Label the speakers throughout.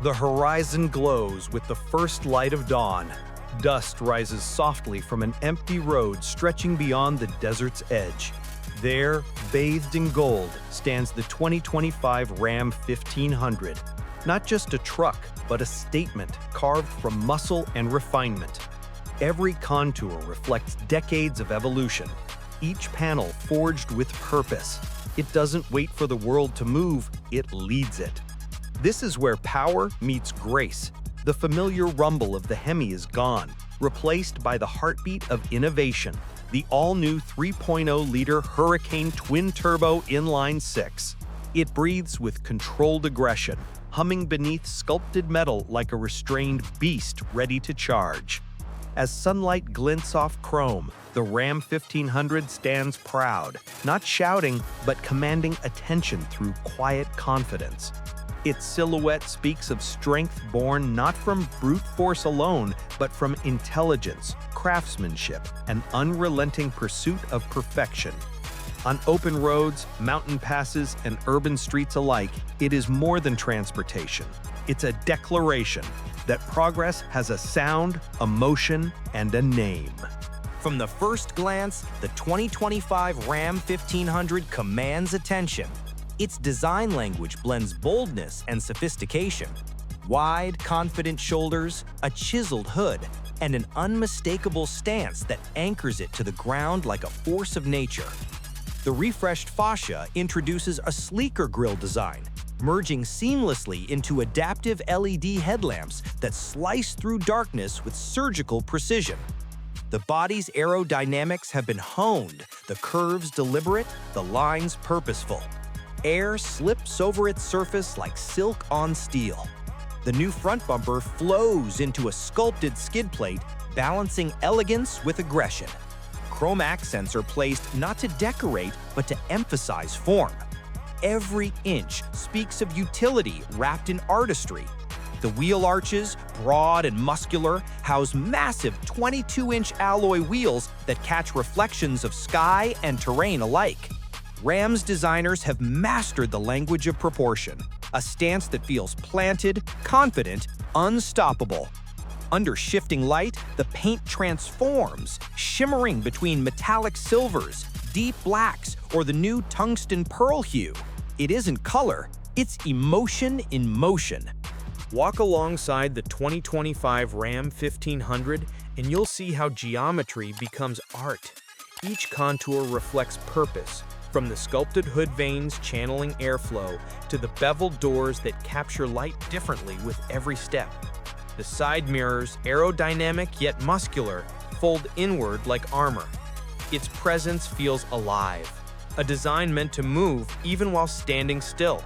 Speaker 1: The horizon glows with the first light of dawn. Dust rises softly from an empty road stretching beyond the desert's edge. There, bathed in gold, stands the 2025 Ram 1500. Not just a truck, but a statement carved from muscle and refinement. Every contour reflects decades of evolution, each panel forged with purpose. It doesn't wait for the world to move, it leads it. This is where power meets grace. The familiar rumble of the Hemi is gone, replaced by the heartbeat of innovation, the all-new 3.0-liter Hurricane twin-turbo inline-six. It breathes with controlled aggression, humming beneath sculpted metal like a restrained beast ready to charge. As sunlight glints off chrome, the Ram 1500 stands proud, not shouting, but commanding attention through quiet confidence. Its silhouette speaks of strength born not from brute force alone, but from intelligence, craftsmanship, and unrelenting pursuit of perfection. On open roads, mountain passes, and urban streets alike, it is more than transportation. It's a declaration that progress has a sound, a motion, and a name.
Speaker 2: From the first glance, the 2025 Ram 1500 commands attention. Its design language blends boldness and sophistication. Wide, confident shoulders, a chiseled hood, and an unmistakable stance that anchors it to the ground like a force of nature. The refreshed fascia introduces a sleeker grille design, merging seamlessly into adaptive LED headlamps that slice through darkness with surgical precision. The body's aerodynamics have been honed, the curves deliberate, the lines purposeful. Air slips over its surface like silk on steel. The new front bumper flows into a sculpted skid plate, balancing elegance with aggression. Chrome accents are placed not to decorate, but to emphasize form. Every inch speaks of utility wrapped in artistry. The wheel arches, broad and muscular, house massive 22-inch alloy wheels that catch reflections of sky and terrain alike. Ram's designers have mastered the language of proportion, a stance that feels planted, confident, unstoppable. Under shifting light, the paint transforms, shimmering between metallic silvers, deep blacks, or the new tungsten pearl hue. It isn't color, it's emotion in motion.
Speaker 1: Walk alongside the 2025 Ram 1500 and you'll see how geometry becomes art. Each contour reflects purpose, from the sculpted hood veins channeling airflow to the beveled doors that capture light differently with every step. The side mirrors, aerodynamic yet muscular, fold inward like armor. Its presence feels alive, a design meant to move even while standing still.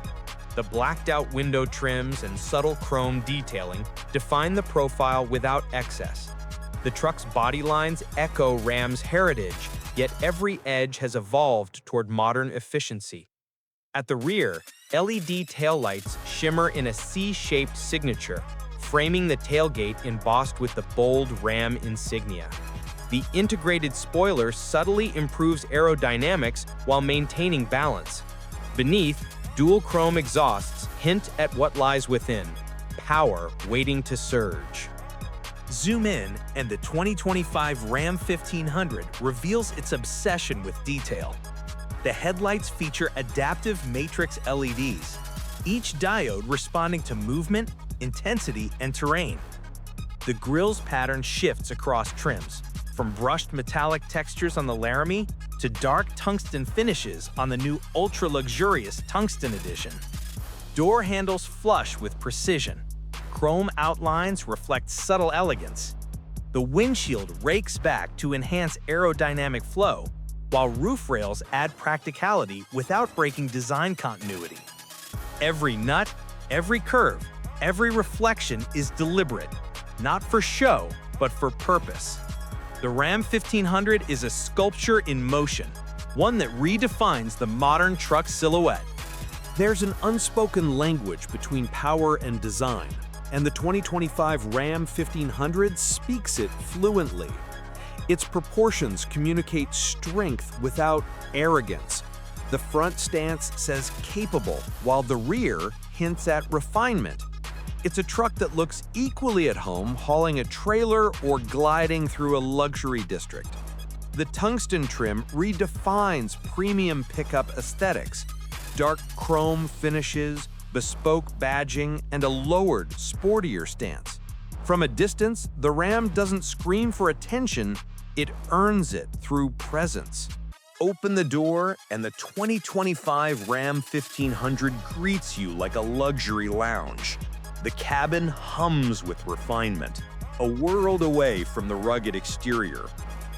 Speaker 1: The blacked-out window trims and subtle chrome detailing define the profile without excess. The truck's body lines echo Ram's heritage, yet every edge has evolved toward modern efficiency. At the rear, LED taillights shimmer in a C-shaped signature, framing the tailgate embossed with the bold Ram insignia. The integrated spoiler subtly improves aerodynamics while maintaining balance. Beneath, dual chrome exhausts hint at what lies within, power waiting to surge. Zoom in, and the 2025 Ram 1500 reveals its obsession with detail. The headlights feature adaptive matrix LEDs, each diode responding to movement, intensity, and terrain. The grille's pattern shifts across trims, from brushed metallic textures on the Laramie to dark tungsten finishes on the new ultra-luxurious Tungsten Edition. Door handles flush with precision. Chrome outlines reflect subtle elegance. The windshield rakes back to enhance aerodynamic flow, while roof rails add practicality without breaking design continuity. Every nut, every curve, every reflection is deliberate, not for show, but for purpose. The Ram 1500 is a sculpture in motion, one that redefines the modern truck silhouette. There's an unspoken language between power and design, and the 2025 Ram 1500 speaks it fluently. Its proportions communicate strength without arrogance. The front stance says capable, while the rear hints at refinement.
Speaker 3: It's a truck that looks equally at home hauling a trailer or gliding through a luxury district. The tungsten trim redefines premium pickup aesthetics. Dark chrome finishes, bespoke badging, and a lowered, sportier stance. From a distance, the Ram doesn't scream for attention, it earns it through presence. Open the door, and the 2025 Ram 1500 greets you like a luxury lounge. The cabin hums with refinement, a world away from the rugged exterior.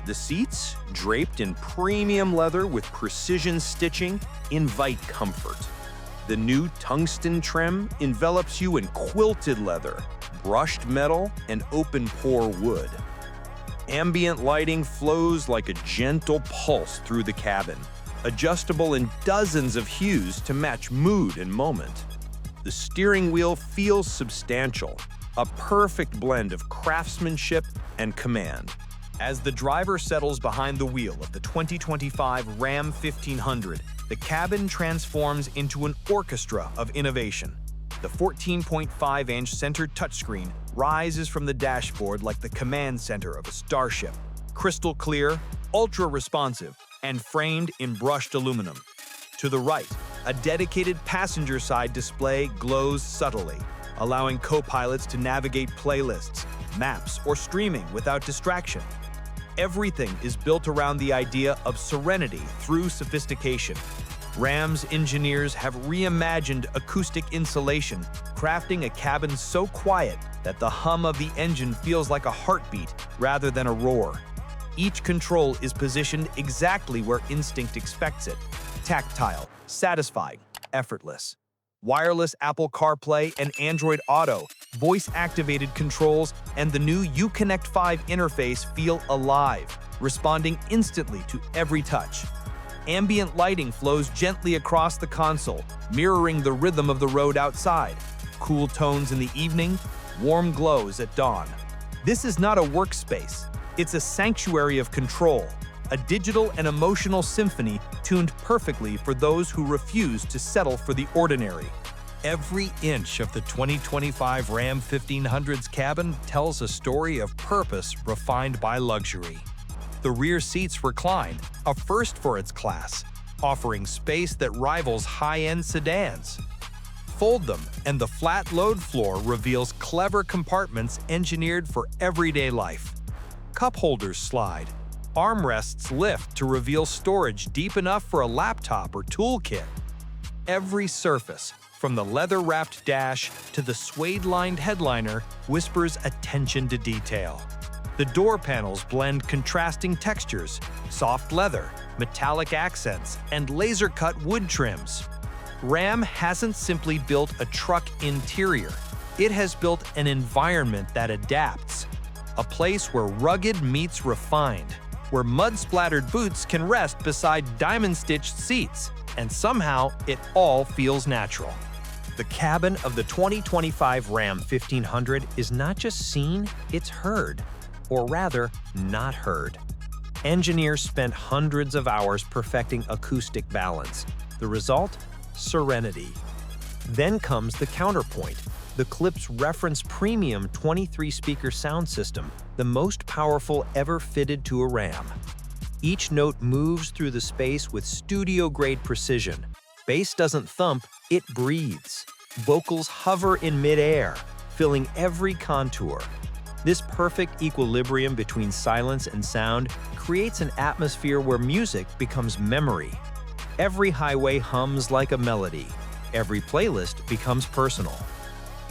Speaker 3: The seats, draped in premium leather with precision stitching, invite comfort. The new tungsten trim envelops you in quilted leather, brushed metal, and open-pore wood. Ambient lighting flows like a gentle pulse through the cabin, adjustable in dozens of hues to match mood and moment. The steering wheel feels substantial, a perfect blend of craftsmanship and command.
Speaker 1: As the driver settles behind the wheel of the 2025 Ram 1500, the cabin transforms into an orchestra of innovation. The 14.5-inch center touchscreen rises from the dashboard like the command center of a starship, crystal clear, ultra-responsive, and framed in brushed aluminum. To the right, a dedicated passenger-side display glows subtly, allowing co-pilots to navigate playlists, maps, or streaming without distraction. Everything is built around the idea of serenity through sophistication. Ram's engineers have reimagined acoustic insulation, crafting a cabin so quiet that the hum of the engine feels like a heartbeat rather than a roar. Each control is positioned exactly where instinct expects it: tactile, satisfying, effortless. Wireless Apple CarPlay and Android Auto, voice-activated controls, and the new Uconnect 5 interface feel alive, responding instantly to every touch. Ambient lighting flows gently across the console, mirroring the rhythm of the road outside. Cool tones in the evening, warm glows at dawn. This is not a workspace. It's a sanctuary of control, a digital and emotional symphony tuned perfectly for those who refuse to settle for the ordinary. Every inch of the 2025 Ram 1500's cabin tells a story of purpose refined by luxury. The rear seats recline, a first for its class, offering space that rivals high-end sedans. Fold them, and the flat load floor reveals clever compartments engineered for everyday life. Cup holders slide. Armrests lift to reveal storage deep enough for a laptop or toolkit. Every surface, from the leather-wrapped dash to the suede-lined headliner, whispers attention to detail. The door panels blend contrasting textures, soft leather, metallic accents, and laser-cut wood trims. Ram hasn't simply built a truck interior. It has built an environment that adapts. A place where rugged meets refined, where mud-splattered boots can rest beside diamond-stitched seats, and somehow it all feels natural. The cabin of the 2025 Ram 1500 is not just seen, it's heard. Or rather, not heard. Engineers spent hundreds of hours perfecting acoustic balance. The result? Serenity. Then comes the counterpoint, the Klipsch Reference Premium 23-speaker sound system, the most powerful ever fitted to a Ram. Each note moves through the space with studio-grade precision. Bass doesn't thump, it breathes. Vocals hover in mid-air, filling every contour. This perfect equilibrium between silence and sound creates an atmosphere where music becomes memory. Every highway hums like a melody. Every playlist becomes personal.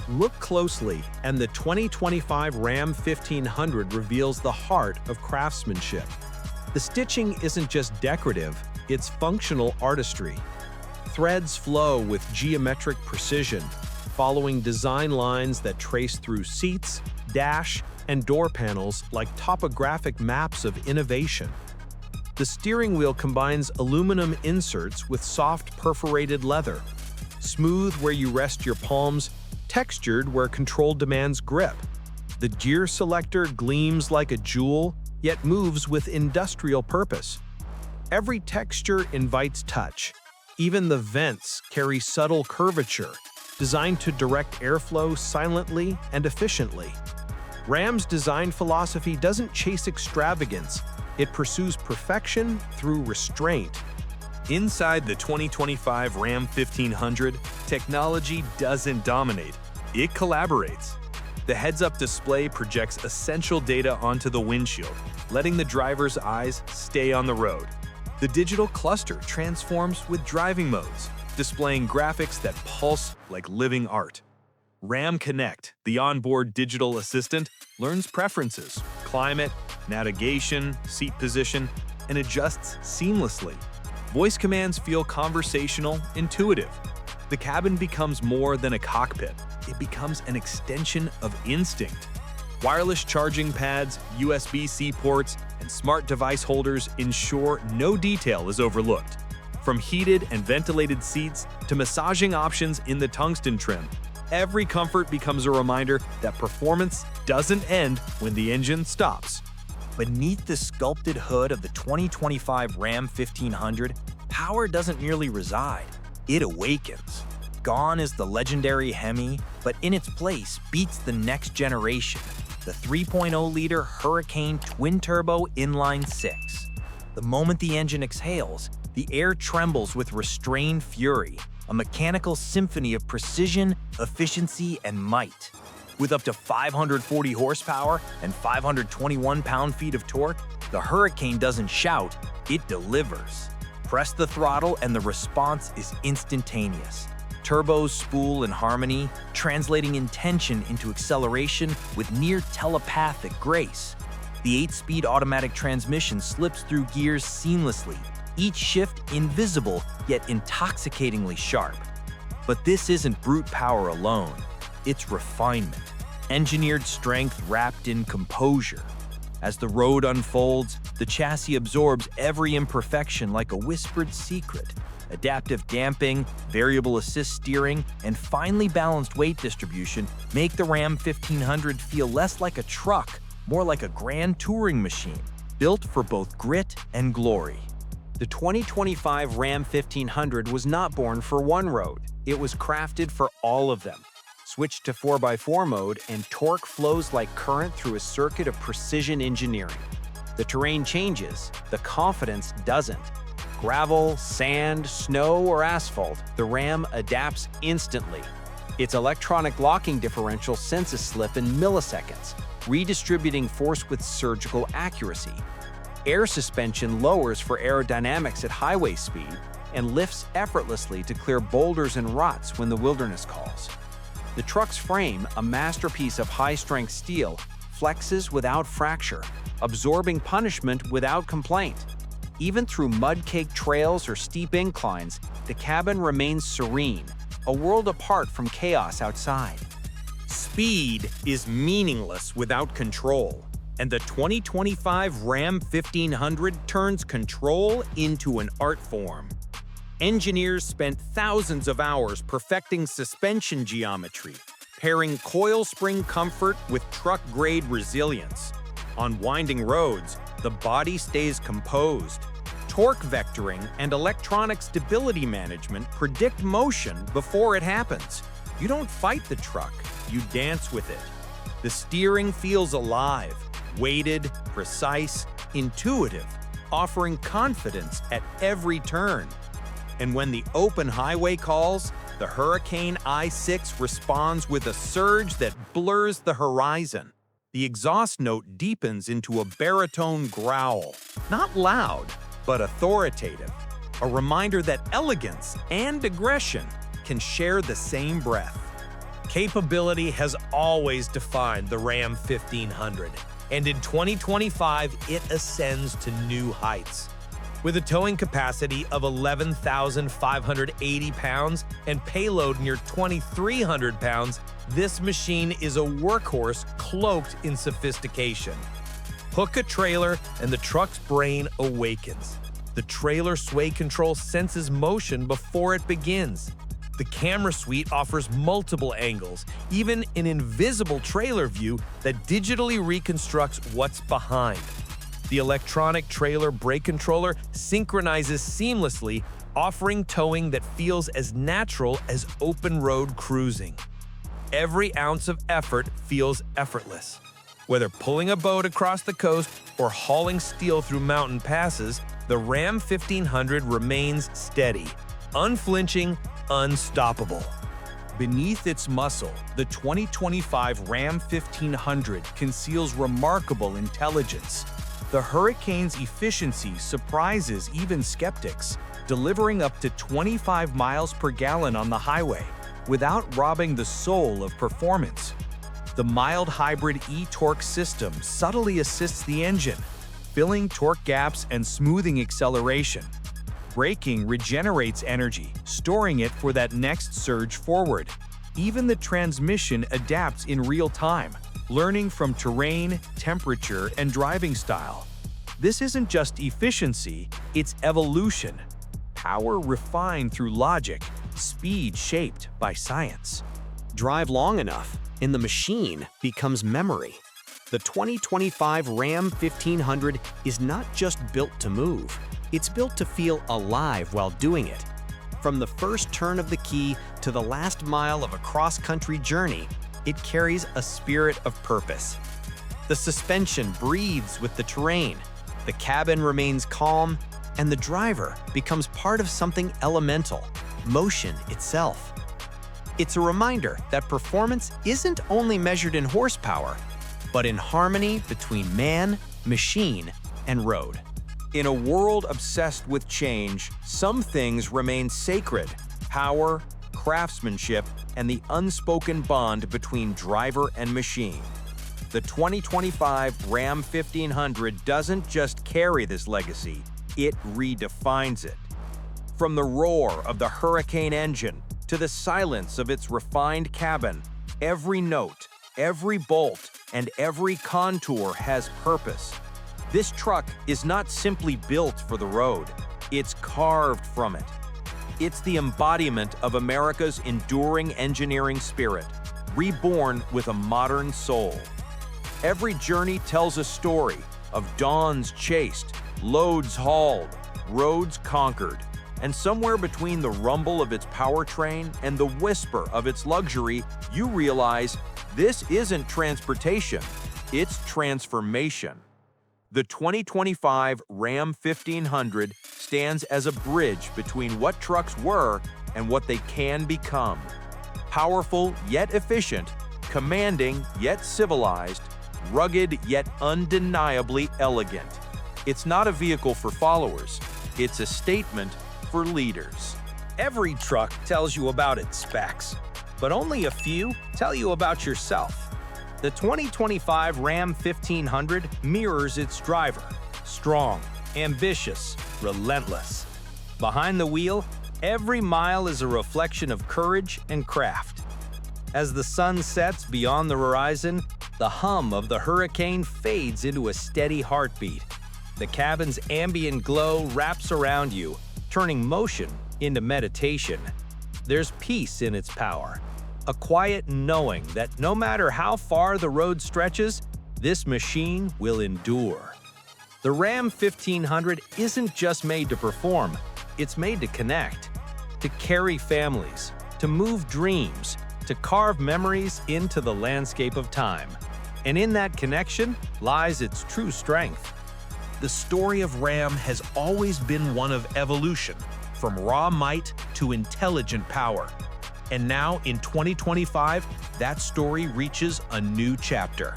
Speaker 1: Look closely, and the 2025 Ram 1500 reveals the heart of craftsmanship. The stitching isn't just decorative, it's functional artistry. Threads flow with geometric precision, following design lines that trace through seats, dash, and door panels like topographic maps of innovation. The steering wheel combines aluminum inserts with soft perforated leather, smooth where you rest your palms, textured where control demands grip. The gear selector gleams like a jewel, yet moves with industrial purpose. Every texture invites touch. Even the vents carry subtle curvature, designed to direct airflow silently and efficiently. Ram's design philosophy doesn't chase extravagance, it pursues perfection through restraint. Inside the 2025 Ram 1500, technology doesn't dominate, it collaborates. The heads-up display projects essential data onto the windshield, letting the driver's eyes stay on the road. The digital cluster transforms with driving modes, displaying graphics that pulse like living art. Ram Connect, the onboard digital assistant, learns preferences, climate, navigation, seat position, and adjusts seamlessly. Voice commands feel conversational, intuitive. The cabin becomes more than a cockpit. It becomes an extension of instinct. Wireless charging pads, USB-C ports, and smart device holders ensure no detail is overlooked. From heated and ventilated seats to massaging options in the tungsten trim, every comfort becomes a reminder that performance doesn't end when the engine stops.
Speaker 2: Beneath the sculpted hood of the 2025 Ram 1500, power doesn't merely reside, it awakens. Gone is the legendary Hemi, but in its place beats the next generation, the 3.0-liter Hurricane twin-turbo inline-6. The moment the engine exhales, the air trembles with restrained fury, a mechanical symphony of precision, efficiency, and might. With up to 540 horsepower and 521 pound-feet of torque, the Hurricane doesn't shout, it delivers. Press the throttle and the response is instantaneous. Turbos spool in harmony, translating intention into acceleration with near telepathic grace. The 8-speed automatic transmission slips through gears seamlessly, each shift invisible yet intoxicatingly sharp. But this isn't brute power alone, it's refinement, engineered strength wrapped in composure. As the road unfolds, the chassis absorbs every imperfection like a whispered secret. Adaptive damping, variable assist steering, and finely balanced weight distribution make the Ram 1500 feel less like a truck, more like a grand touring machine, built for both grit and glory.
Speaker 1: The 2025 Ram 1500 was not born for one road, it was crafted for all of them. Switch to 4x4 mode and torque flows like current through a circuit of precision engineering. The terrain changes, the confidence doesn't. Gravel, sand, snow, or asphalt, the Ram adapts instantly. Its electronic locking differential senses slip in milliseconds, redistributing force with surgical accuracy. Air suspension lowers for aerodynamics at highway speed and lifts effortlessly to clear boulders and ruts when the wilderness calls. The truck's frame, a masterpiece of high-strength steel, flexes without fracture, absorbing punishment without complaint. Even through mud-caked trails or steep inclines, the cabin remains serene, a world apart from chaos outside. Speed is meaningless without control, and the 2025 Ram 1500 turns control into an art form. Engineers spent thousands of hours perfecting suspension geometry, pairing coil spring comfort with truck-grade resilience. On winding roads, the body stays composed. Torque vectoring and electronic stability management predict motion before it happens. You don't fight the truck, you dance with it. The steering feels alive, weighted, precise, intuitive, offering confidence at every turn. And when the open highway calls, the Hurricane i6 responds with a surge that blurs the horizon. The exhaust note deepens into a baritone growl, not loud, but authoritative, a reminder that elegance and aggression can share the same breath. Capability has always defined the Ram 1500, and in 2025, it ascends to new heights. With a towing capacity of 11,580 pounds and payload near 2,300 pounds, this machine is a workhorse cloaked in sophistication. Hook a trailer and the truck's brain awakens. The trailer sway control senses motion before it begins. The camera suite offers multiple angles, even an invisible trailer view that digitally reconstructs what's behind. The electronic trailer brake controller synchronizes seamlessly, offering towing that feels as natural as open road cruising. Every ounce of effort feels effortless. Whether pulling a boat across the coast or hauling steel through mountain passes, the Ram 1500 remains steady, unflinching, unstoppable. Beneath its muscle, the 2025 Ram 1500 conceals remarkable intelligence. The Hurricane's efficiency surprises even skeptics, delivering up to 25 miles per gallon on the highway without robbing the soul of performance. The mild hybrid e-torque system subtly assists the engine, filling torque gaps and smoothing acceleration. Braking regenerates energy, storing it for that next surge forward. Even the transmission adapts in real time, learning from terrain, temperature, and driving style. This isn't just efficiency, it's evolution. Power refined through logic, speed shaped by science.
Speaker 4: Drive long enough, and the machine becomes memory. The 2025 Ram 1500 is not just built to move, it's built to feel alive while doing it. From the first turn of the key to the last mile of a cross-country journey, it carries a spirit of purpose. The suspension breathes with the terrain, the cabin remains calm, and the driver becomes part of something elemental, motion itself. It's a reminder that performance isn't only measured in horsepower, but in harmony between man, machine, and road.
Speaker 2: In a world obsessed with change, some things remain sacred: power, craftsmanship, and the unspoken bond between driver and machine. The 2025 Ram 1500 doesn't just carry this legacy, it redefines it. From the roar of the Hurricane engine to the silence of its refined cabin, every note, every bolt, and every contour has purpose. This truck is not simply built for the road, it's carved from it. It's the embodiment of America's enduring engineering spirit, reborn with a modern soul. Every journey tells a story of dawns chased, loads hauled, roads conquered, and somewhere between the rumble of its powertrain and the whisper of its luxury, you realize this isn't transportation, it's transformation. The 2025 Ram 1500 stands as a bridge between what trucks were and what they can become. Powerful yet efficient, commanding yet civilized, rugged yet undeniably elegant. It's not a vehicle for followers, it's a statement for leaders.
Speaker 1: Every truck tells you about its specs, but only a few tell you about yourself. The 2025 Ram 1500 mirrors its driver: strong, ambitious, relentless. Behind the wheel, every mile is a reflection of courage and craft. As the sun sets beyond the horizon, the hum of the Hurricane fades into a steady heartbeat. The cabin's ambient glow wraps around you, turning motion into meditation. There's peace in its power, a quiet knowing that no matter how far the road stretches, this machine will endure. The Ram 1500 isn't just made to perform, it's made to connect, to carry families, to move dreams, to carve memories into the landscape of time. And in that connection lies its true strength. The story of Ram has always been one of evolution, from raw might to intelligent power. And now, in 2025, that story reaches a new chapter.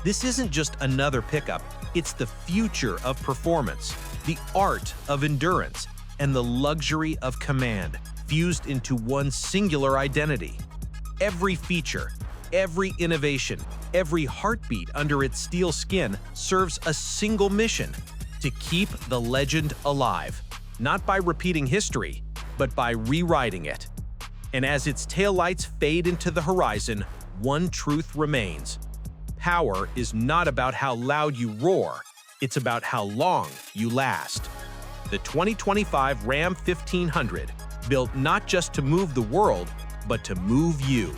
Speaker 1: This isn't just another pickup, it's the future of performance, the art of endurance, and the luxury of command, fused into one singular identity. Every feature, every innovation, every heartbeat under its steel skin serves a single mission: to keep the legend alive, not by repeating history, but by rewriting it. And as its taillights fade into the horizon, one truth remains: power is not about how loud you roar, it's about how long you last. The 2025 Ram 1500, built not just to move the world, but to move you.